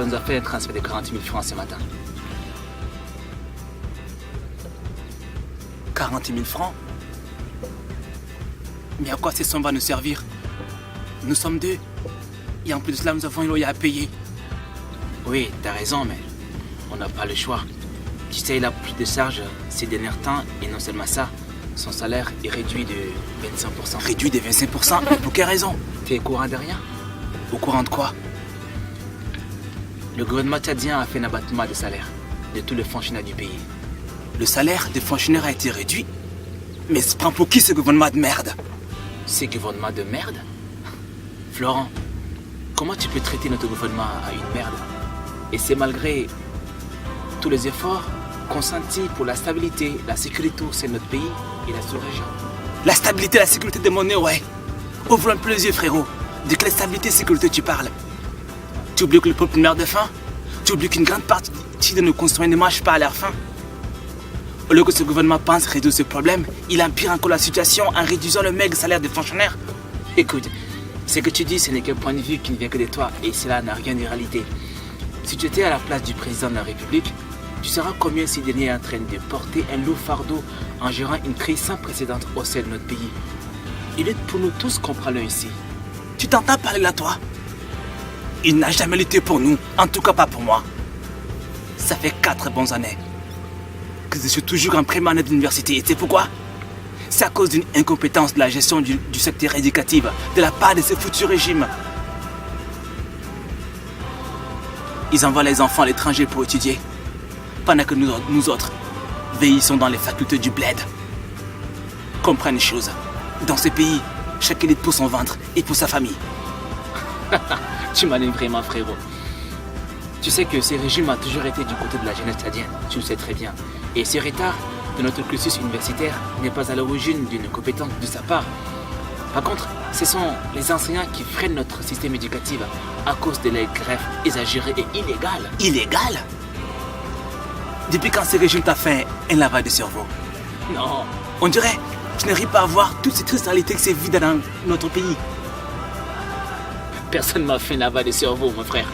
nous a fait un transfert de 40 000 francs ce matin. 40 000 francs? Mais à quoi ces sommes va nous servir? Nous sommes deux. Et en plus de cela, nous avons une loyer à payer. Oui, t'as raison, mais on n'a pas le choix. Tu sais, il a plus de charges ces derniers temps, et non seulement ça, son salaire est réduit de 25%. Réduit de 25%? Pour quelle raison? T'es au courant de rien? Au courant de quoi? Le gouvernement tchadien a fait un abattement de salaire de tous les fonctionnaires du pays. Le salaire des fonctionnaires a été réduit? Mais se prend pour qui ce gouvernement de merde? Ce gouvernement de merde? Florent, comment tu peux traiter notre gouvernement à une merde? Et c'est malgré tous les efforts consentis pour la stabilité, la sécurité au sein de notre pays et la sous-région. La stabilité et la sécurité de monnaie, ouais. Ouvre un peu les yeux, frérot. De quelle stabilité et sécurité tu parles? Tu oublies que le peuple meurt de faim? Tu oublies qu'une grande partie de nos concitoyens ne mangent pas à leur faim? Au lieu que ce gouvernement pense résoudre ce problème, il empire encore la situation en réduisant le maigre salaire des fonctionnaires. Écoute, ce que tu dis, ce n'est qu'un point de vue qui ne vient que de toi et cela n'a rien de réalité. Si tu étais à la place du président de la République, tu sauras combien ce dernier est en train de porter un lourd fardeau en gérant une crise sans précédent au sein de notre pays. Il est pour nous tous comprenons ici. Tu t'entends parler là, toi? Il n'a jamais lutté pour nous, en tout cas pas pour moi. Ça fait 4 bonnes années que je suis toujours en première année de l'université. Et c'est pourquoi? C'est à cause d'une incompétence de la gestion du secteur éducatif de la part de ce foutu régime. Ils envoient les enfants à l'étranger pour étudier, pendant que nous autres veillissons dans les facultés du bled. Comprends une chose, dans ce pays, chaque élite pour son ventre et pour sa famille. Tu m'animes vraiment, frérot. Tu sais que ce régime a toujours été du côté de la jeunesse tchadienne, tu le sais très bien. Et ce retard de notre cursus universitaire n'est pas à l'origine d'une compétence de sa part. Par contre, ce sont les enseignants qui freinent notre système éducatif à cause de leurs grèves exagérées et illégales. Illégales? Depuis quand ce régime t'a fait un lavage de cerveau? Non. On dirait que tu n'arrives pas à voir toutes ces tristes réalités que c'est vide dans notre pays. Personne ne m'a fait un lavage de cerveau, mon frère.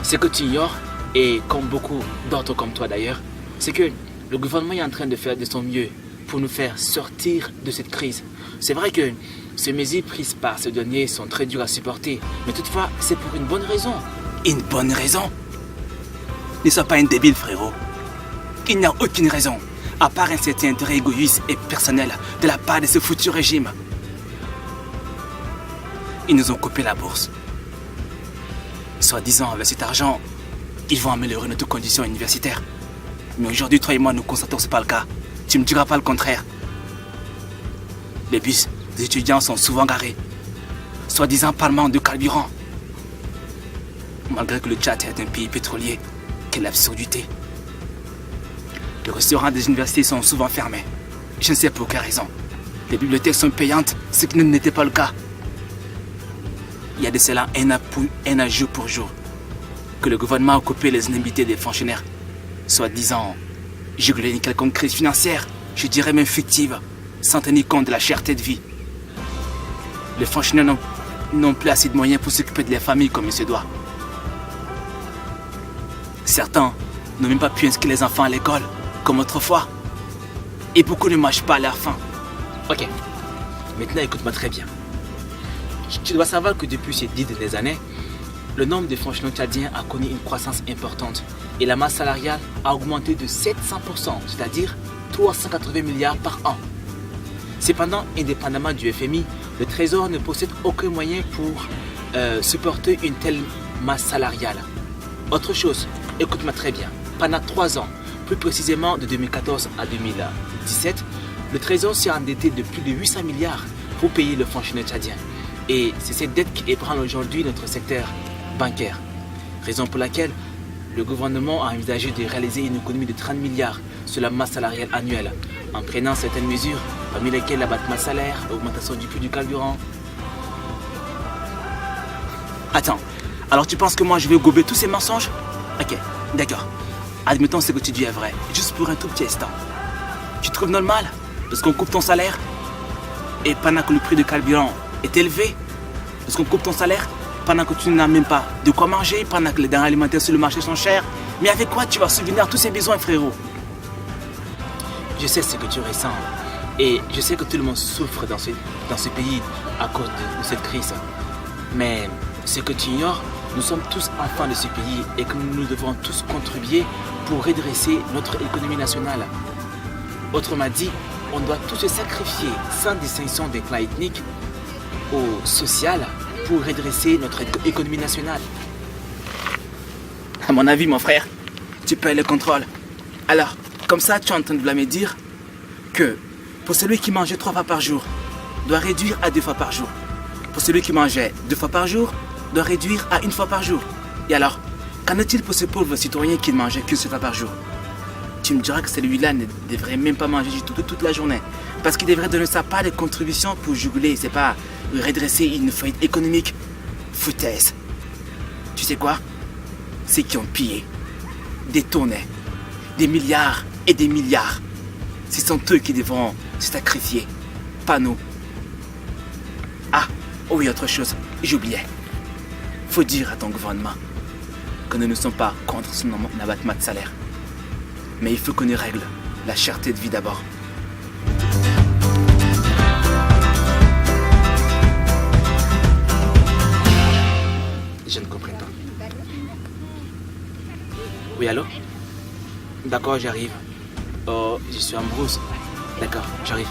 Ce que tu ignores, et comme beaucoup d'autres comme toi d'ailleurs, c'est que le gouvernement est en train de faire de son mieux pour nous faire sortir de cette crise. C'est vrai que ces mesures prises par ce dernier sont très dures à supporter, mais toutefois, c'est pour une bonne raison. Une bonne raison? Ne sois pas un débile, frérot. Il n'y a aucune raison, à part un certain intérêt égoïste et personnel de la part de ce foutu régime. Ils nous ont coupé la bourse. Soi-disant, avec cet argent, ils vont améliorer notre condition universitaire. Mais aujourd'hui, toi et moi, nous constatons que ce n'est pas le cas. Tu ne me diras pas le contraire. Les bus des étudiants sont souvent garés, soi-disant par manque de carburant. Malgré que le Tchad est un pays pétrolier, quelle absurdité. Les restaurants des universités sont souvent fermés. Je ne sais pour quelle raison. Les bibliothèques sont payantes, ce qui n'était pas le cas. Il y a de cela un an jour pour jour que le gouvernement a coupé les indemnités des fonctionnaires, soi-disant juguler une quelconque crise financière, je dirais même fictive, sans tenir compte de la cherté de vie. Les fonctionnaires n'ont plus assez de moyens pour s'occuper de leur famille comme il se doit. Certains n'ont même pas pu inscrire les enfants à l'école, comme autrefois. Et beaucoup ne mangent pas à leur faim. Ok, maintenant écoute-moi très bien. Tu dois savoir que depuis ces 10 dernières années, le nombre de fonctionnaires tchadiens a connu une croissance importante et la masse salariale a augmenté de 700%, c'est-à-dire 380 milliards par an. Cependant, indépendamment du FMI, le Trésor ne possède aucun moyen pour supporter une telle masse salariale. Autre chose, écoute-moi très bien, pendant 3 ans, plus précisément de 2014 à 2017, le Trésor s'est endetté de plus de 800 milliards pour payer le fonctionnaire tchadien. Et c'est cette dette qui ébranle aujourd'hui notre secteur bancaire. Raison pour laquelle le gouvernement a envisagé de réaliser une économie de 30 milliards sur la masse salariale annuelle, en prenant certaines mesures, parmi lesquelles l'abattement salaire, l'augmentation du prix du carburant. Attends, alors tu penses que moi je vais gober tous ces mensonges? Ok, d'accord. Admettons ce que tu dis est vrai, juste pour un tout petit instant. Tu trouves normal parce qu'on coupe ton salaire? Et pendant que le prix du carburant est élevé, parce qu'on coupe ton salaire, pendant que tu n'as même pas de quoi manger, pendant que les denrées alimentaires sur le marché sont chères. Mais avec quoi tu vas subvenir à tous ces besoins, frérot? Je sais ce que tu ressens. Et je sais que tout le monde souffre dans ce pays à cause de cette crise. Mais ce que tu ignores, nous sommes tous enfants de ce pays et que nous devons tous contribuer pour redresser notre économie nationale. Autrement dit, on doit tous se sacrifier sans distinction des clans ethniques ou social pour redresser notre économie nationale. À mon avis, mon frère, tu perds le contrôle. Alors, comme ça, tu es en train de vouloir me dire que pour celui qui mangeait 3 fois par jour, doit réduire à 2 fois par jour. Pour celui qui mangeait 2 fois par jour, doit réduire à 1 fois par jour. Et alors, qu'en est-il pour ce pauvre citoyen qui ne mangeait qu'une seule fois par jour? Tu me diras que celui-là ne devrait même pas manger du tout toute la journée. Parce qu'il devrait donner sa part de contribution pour juguler, c'est pas redresser une faillite économique. Foutaise. Tu sais quoi? Ceux qui ont pillé, détourné, des milliards et des milliards, ce sont eux qui devront se sacrifier, pas nous. Ah, oui, autre chose, j'oubliais. Faut dire à ton gouvernement que nous ne sommes pas contre son abattement de salaire. Mais il faut qu'on y règle la cherté de vie d'abord. Je ne comprends pas. Oui, allô? D'accord, j'arrive. Oh, je suis en brousse. D'accord, j'arrive.